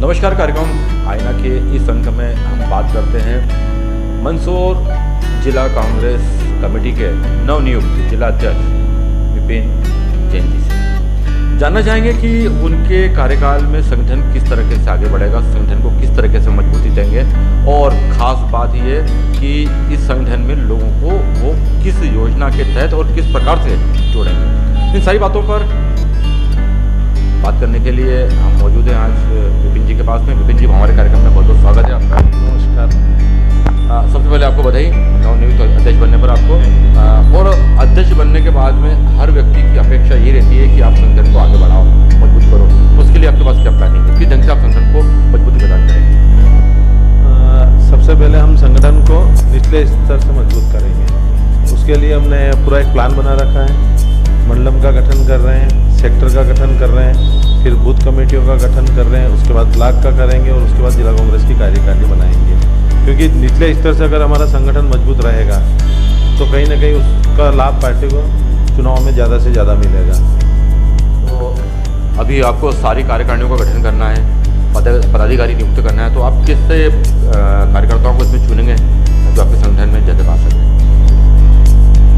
नमस्कार। कार्यक्रम आईना के इस अंक में हम बात करते हैं मंदसौर जिला कांग्रेस कमेटी के नवनियुक्त जिला अध्यक्ष विपिन जैन जी से। जानना चाहेंगे कि उनके कार्यकाल में संगठन किस तरीके से आगे बढ़ेगा, संगठन को किस तरीके से मजबूती देंगे और ख़ास बात ये कि इस संगठन में लोगों को वो किस योजना के तहत और किस प्रकार से जोड़ेंगे। इन सारी बातों पर बात करने के लिए हम मौजूद हैं आज विपिन जी के पास में। विपिन जी, हमारे कार्यक्रम में बहुत बहुत स्वागत है आपका। नमस्कार। सबसे पहले आपको बधाई नवनियुक्त अध्यक्ष बनने पर आपको। और अध्यक्ष बनने के बाद में हर व्यक्ति की अपेक्षा ये रहती है कि आप संगठन को आगे बढ़ाओ, मजबूत करो। उसके लिए आपके पास क्या प्लानिंग है, किस ढंग से आप संगठन को मजबूती प्रदान करेंगे? सबसे पहले हम संगठन को निचले स्तर से मजबूत करेंगे। उसके लिए हमने पूरा एक प्लान बना रखा है। मंडलम का गठन कर रहे हैं, सेक्टर का गठन कर रहे हैं, फिर बूथ कमेटियों का गठन कर रहे हैं, उसके बाद ब्लॉक का करेंगे और उसके बाद जिला कांग्रेस की कार्यकारिणी बनाएंगे। क्योंकि निचले स्तर से अगर हमारा संगठन मजबूत रहेगा तो कहीं ना कहीं उसका लाभ पार्टी को चुनाव में ज़्यादा से ज़्यादा मिलेगा। तो अभी आपको सारी कार्यकारिणियों का गठन करना है, पदाधिकारी नियुक्त करना है, तो आप किस कार्यकर्ताओं को इसमें चुनेंगे जो आपके संगठन में जगह पा सकें?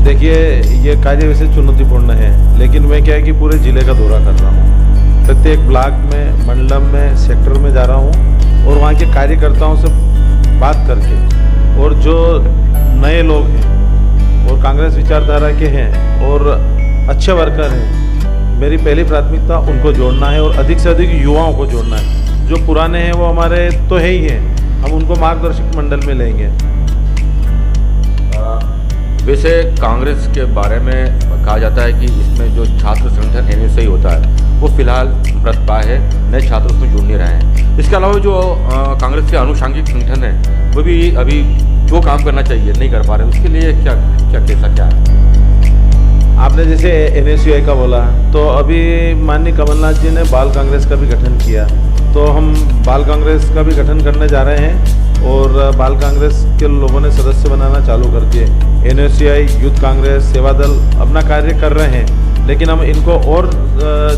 देखिए, ये कार्य वैसे चुनौतीपूर्ण है, लेकिन मैं क्या है कि पूरे ज़िले का दौरा कर रहा हूँ। प्रत्येक ब्लॉक में, मंडलम में, सेक्टर में जा रहा हूँ और वहाँ के कार्यकर्ताओं से बात करके, और जो नए लोग हैं और कांग्रेस विचारधारा के हैं और अच्छे वर्कर हैं, मेरी पहली प्राथमिकता उनको जोड़ना है और अधिक से अधिक युवाओं को जोड़ना है। जो पुराने हैं वो हमारे तो है ही हैं, हम उनको मार्गदर्शक मंडल में लेंगे। वैसे कांग्रेस के बारे में कहा जाता है कि इसमें जो छात्र संगठन NSI होता है वो फिलहाल मृतप्राय है, नए छात्र उसमें जुड़ नहीं रहे हैं। इसके अलावा जो कांग्रेस के अनुषांगिक संगठन है वो भी अभी जो काम करना चाहिए नहीं कर पा रहे, उसके लिए क्या है? आपने जैसे NSI का बोला, तो अभी माननीय कमलनाथ जी ने बाल कांग्रेस का भी गठन किया, तो हम बाल कांग्रेस का भी गठन करने जा रहे हैं और बाल कांग्रेस के लोगों ने सदस्य बनाना चालू कर दिए। NSI, यूथ कांग्रेस, सेवा दल अपना कार्य कर रहे हैं, लेकिन हम इनको और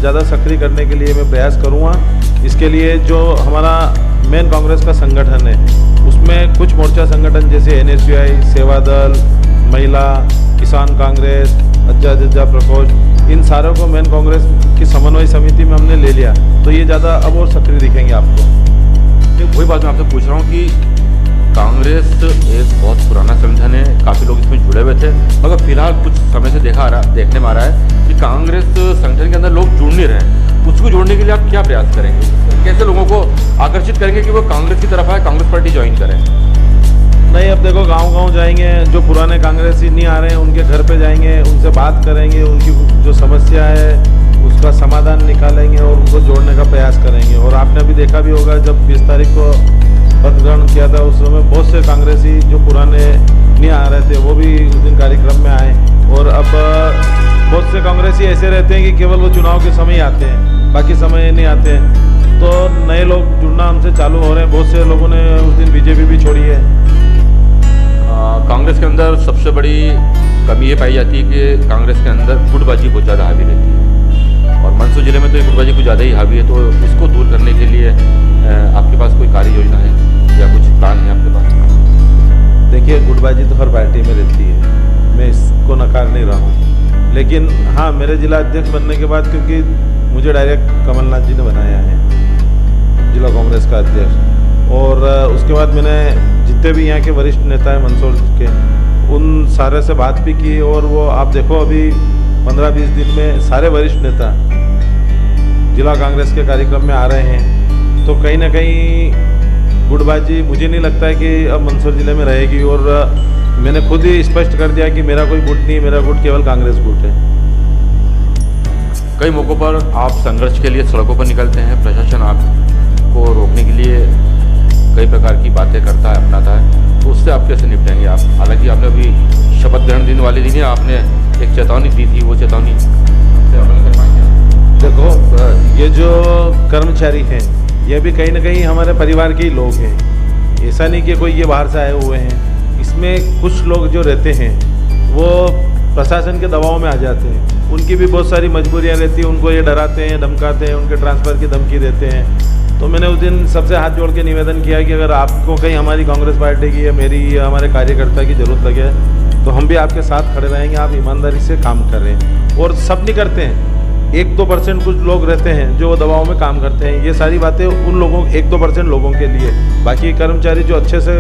ज़्यादा सक्रिय करने के लिए मैं प्रयास करूँगा। इसके लिए जो हमारा मेन कांग्रेस का संगठन है उसमें कुछ मोर्चा संगठन जैसे NSI, सेवा दल, महिला, किसान कांग्रेस, अज्जा प्रकोष्ठ, इन सारों को मेन कांग्रेस की समन्वय समिति में हमने ले लिया, तो ये ज़्यादा अब और सक्रिय दिखेंगे आपको। वही बात मैं आपसे पूछ रहा हूँ कि कांग्रेस एक बहुत पुराना संगठन है, काफ़ी लोग इसमें जुड़े हुए थे, मगर फिलहाल कुछ समय से देखने में आ रहा है कि कांग्रेस संगठन के अंदर लोग जुड़ नहीं रहे। उसको जोड़ने के लिए आप क्या प्रयास करेंगे? कैसे लोगों को आकर्षित करेंगे कि वो कांग्रेस की तरफ आए, कांग्रेस पार्टी ज्वाइन करें? नहीं, अब देखो, गांव-गांव जाएंगे, जो पुराने कांग्रेसी नहीं आ रहे हैं उनके घर पे जाएंगे, उनसे बात करेंगे, उनकी जो समस्या है उसका समाधान निकालेंगे और उनको जोड़ने का प्रयास करेंगे। और आपने अभी देखा भी होगा, जब 20 तारीख को पद ग्रहण किया था उस समय बहुत से कांग्रेसी जो पुराने नहीं आ रहे थे वो भी उस दिन कार्यक्रम में आए। और अब बहुत से कांग्रेसी ऐसे रहते हैं कि केवल वो चुनाव के समय ही आते हैं, बाकी समय नहीं आते हैं। तो नए लोग जुड़ना हमसे चालू हो रहे हैं। बहुत से लोगों ने उस दिन बीजेपी भी छोड़ी है। कांग्रेस के अंदर सबसे बड़ी कमी ये पाई जाती है कि कांग्रेस के अंदर गुटबाजी बहुत ज़्यादा हावी रहती है और मंदसौर जिले में तो ये गुटबाजी कुछ ज़्यादा ही हावी है। तो इसको दूर करने के लिए आपके पास कोई कार्य योजना है या कुछ प्लान है आपके पास? देखिए, गुटबाजी तो हर पार्टी में रहती है, मैं इसको नकार नहीं रहा हूँ, लेकिन हाँ, मेरे जिला अध्यक्ष बनने के बाद, क्योंकि मुझे डायरेक्ट कमलनाथ जी ने बनाया है जिला कांग्रेस का अध्यक्ष, और उसके बाद मैंने जितने भी यहाँ के वरिष्ठ नेता हैं मंदसौर के, उन सारे से बात भी की। और वो आप देखो, अभी 15-20 दिन में सारे वरिष्ठ नेता जिला कांग्रेस के कार्यक्रम में आ रहे हैं। तो कहीं ना कहीं गुटबाजी मुझे नहीं लगता है कि अब मंदसौर जिले में रहेगी। और मैंने खुद ही स्पष्ट कर दिया कि मेरा कोई गुट नहीं, मेरा गुट केवल कांग्रेस गुट है। कई मौक़ों पर आप संघर्ष के लिए सड़कों पर निकलते हैं, प्रशासन आपको रोकने के लिए कई प्रकार की बातें करता है, अपनाता है, तो उससे आप कैसे निपटेंगे? आप हालांकि आपने अभी शपथ ग्रहण दिन वाले दिन ही आपने एक चेतावनी दी थी, वो चेतावनी से अमल कर पाएंगे? देखो, ये जो कर्मचारी हैं ये भी कहीं ना कहीं हमारे परिवार के ही लोग हैं। ऐसा नहीं कि कोई ये बाहर से आए हुए हैं। इसमें कुछ लोग जो रहते हैं वो प्रशासन के दबाव में आ जाते हैं, उनकी भी बहुत सारी मजबूरियां रहती हैं, उनको ये डराते हैं, धमकाते हैं, उनके ट्रांसफ़र की धमकी देते हैं। तो मैंने उस दिन सबसे हाथ जोड़ के निवेदन किया कि अगर आपको कहीं हमारी कांग्रेस पार्टी की या मेरी या हमारे कार्यकर्ता की ज़रूरत लगे तो हम भी आपके साथ खड़े रहेंगे, आप ईमानदारी से काम कर रहे हैं। और सब नहीं करते हैं, 1-2% कुछ लोग रहते हैं जो दबाव में काम करते हैं। ये सारी बातें उन लोगों 1-2% लोगों के लिए, बाकी कर्मचारी जो अच्छे से,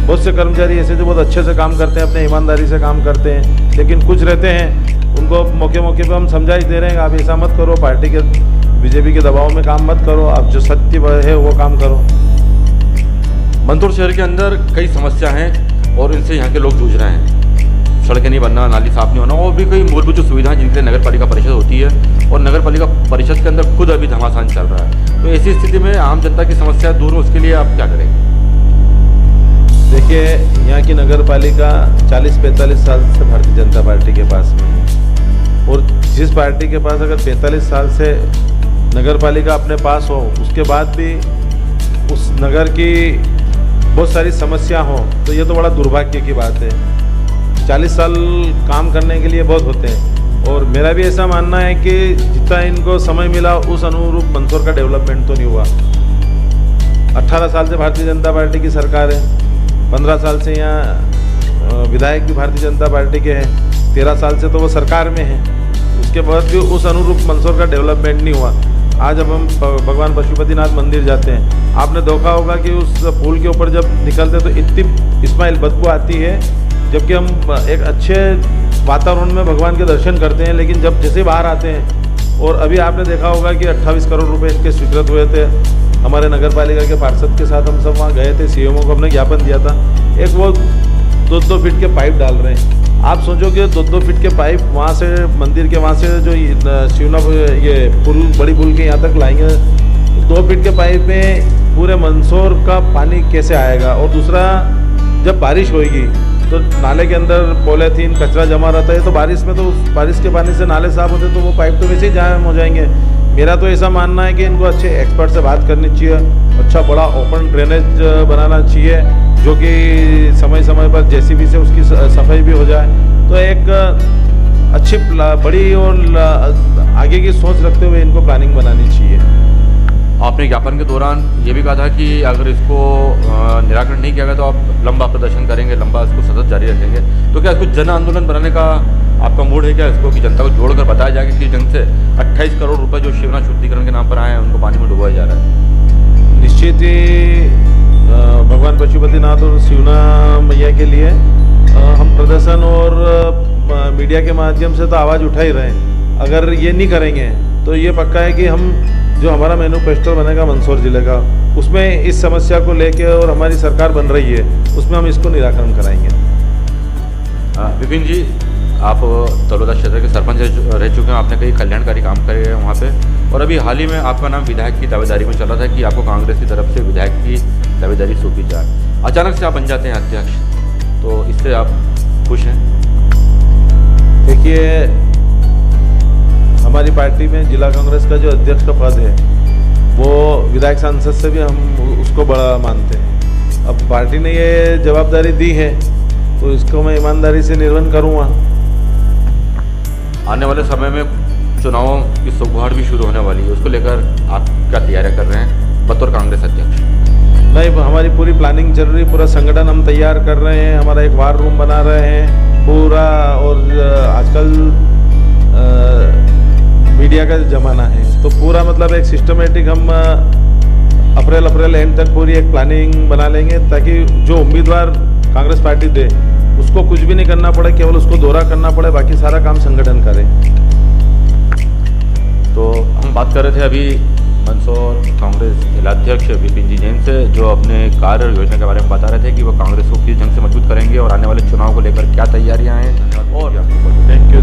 बहुत से कर्मचारी ऐसे जो बहुत अच्छे से काम करते हैं, अपने ईमानदारी से काम करते हैं, लेकिन कुछ रहते हैं उनको मौके मौके पे हम समझाइश दे रहे हैं, आप ऐसा मत करो, पार्टी के बीजेपी के दबाव में काम मत करो, आप जो सत्य है वो काम करो। मंदसौर शहर के अंदर कई समस्या हैं और इनसे यहाँ के लोग जूझ रहे हैं। सड़कें नहीं बनना, नाली साफ नहीं होना और भी कई मूलभूत जो सुविधाएं जिनके लिए नगर पालिका परिषद होती है और नगर पालिका परिषद के अंदर खुद अभी घमासान चल रहा है। तो ऐसी स्थिति में आम जनता की समस्या दूर हो, उसके लिए आप क्या करेंगे? देखिए, यहाँ की नगर पालिका 40-45 साल से भारतीय जनता पार्टी के पास में है और जिस पार्टी के पास अगर 45 साल से नगर पालिका अपने पास हो, उसके बाद भी उस नगर की बहुत सारी समस्या हो, तो ये तो बड़ा दुर्भाग्य की बात है। 40 साल काम करने के लिए बहुत होते हैं और मेरा भी ऐसा मानना है कि जितना इनको समय मिला उस अनुरूप मंदसौर का डेवलपमेंट तो नहीं हुआ। 18 साल से भारतीय जनता पार्टी की सरकार है, 15 साल से यहाँ विधायक भी भारतीय जनता पार्टी के हैं, 13 साल से तो वो सरकार में है, उसके बाद भी उस अनुरूप मंदसौर का डेवलपमेंट नहीं हुआ। आज अब हम भगवान पशुपतिनाथ मंदिर जाते हैं, आपने देखा होगा कि उस पुल के ऊपर जब निकलते तो इतनी स्मेल बदबू आती है, जबकि हम एक अच्छे वातावरण में भगवान के दर्शन करते हैं, लेकिन जब जैसे बाहर आते हैं, और अभी आपने देखा होगा कि 28 करोड़ रुपए इनके स्वीकृत हुए थे। हमारे नगर पालिका के पार्षद के साथ हम सब वहाँ गए थे, सीएमओ को हमने ज्ञापन दिया था। एक वो 2-2 फीट के पाइप डाल रहे हैं, आप सोचो कि 2-2 फीट के पाइप वहाँ से मंदिर के वहाँ से जो शिवना ये पुल, बड़ी पुल के यहाँ तक लाएंगे, 2 फीट के पाइप में पूरे मंदसौर का पानी कैसे आएगा? और दूसरा, जब बारिश होगी तो नाले के अंदर पॉलीथीन कचरा जमा रहता है, तो बारिश में तो बारिश के पानी से नाले साफ होते तो वो पाइप तो वैसे ही जाम हो जाएंगे। मेरा तो ऐसा मानना है कि इनको अच्छे एक्सपर्ट से बात करनी चाहिए, अच्छा बड़ा ओपन ड्रेनेज बनाना चाहिए जो कि समय समय पर जेसीबी से उसकी सफाई भी हो जाए। तो एक अच्छी बड़ी और आगे की सोच रखते हुए इनको प्लानिंग बनानी चाहिए। आपने ज्ञापन के दौरान ये भी कहा था कि अगर इसको निराकरण नहीं किया गया तो आप लंबा प्रदर्शन करेंगे, लंबा इसको सतत जारी रखेंगे। तो क्या इसको जन आंदोलन बनाने का आपका मूड है क्या? इसको कि जनता को जोड़कर बताया जाएगा कि ढंग से 28 करोड़ रुपए जो शिवना शुद्धिकरण के नाम पर आए हैं उनको पानी में डुबाया जा रहा है। निश्चित ही भगवान पशुपतिनाथ और शिवना मैया के लिए हम प्रदर्शन और मीडिया के माध्यम से तो आवाज़ उठा ही रहे हैं। अगर ये नहीं करेंगे तो ये पक्का है कि हम जो हमारा मैनिफेस्टो बनेगा मंदसौर जिले का, उसमें इस समस्या को लेके और हमारी सरकार बन रही है उसमें हम इसको निराकरण कराएंगे। विपिन जी, आप तलोदा क्षेत्र के सरपंच रह चुके हैं, आपने कई कल्याणकारी काम करे हैं वहाँ पे, और अभी हाल ही में आपका नाम विधायक की दावेदारी में चला था कि आपको कांग्रेस की तरफ से विधायक की दावेदारी सौंपी जाए। अचानक से आप बन जाते हैं अध्यक्ष, तो इससे आप खुश हैं? देखिए, हमारी पार्टी में जिला कांग्रेस का जो अध्यक्ष का पद है वो विधायक सांसद से भी हम उसको बड़ा मानते हैं। अब पार्टी ने ये जवाबदारी दी है तो इसको मैं ईमानदारी से निर्वहन करूँगा। आने वाले समय में चुनावों की सौगुहार भी शुरू होने वाली है, उसको लेकर आप क्या तैयारियां कर रहे हैं बतौर कांग्रेस अध्यक्ष? नहीं, हमारी पूरी प्लानिंग चल रही है, पूरा संगठन हम तैयार कर रहे हैं, हमारा एक वार रूम बना रहे हैं पूरा, और आजकल मीडिया का ज़माना है तो पूरा मतलब एक सिस्टमेटिक हम अप्रैल एंड तक पूरी एक प्लानिंग बना लेंगे ताकि जो उम्मीदवार कांग्रेस पार्टी दे उसको कुछ भी नहीं करना पड़े, केवल उसको दौरा करना पड़े, बाकी सारा काम संगठन करे। तो हम बात कर रहे थे अभी मंदसौर कांग्रेस जिलाध्यक्ष विपिन जी जैन से, जो अपने कार्य योजना के बारे में बता रहे थे कि वो कांग्रेस को किस ढंग से मजबूत करेंगे और आने वाले चुनाव को लेकर क्या तैयारियां हैं। और थैंक यू।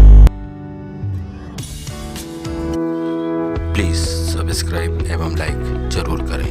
प्लीज़ सब्सक्राइब एवं लाइक जरूर करें।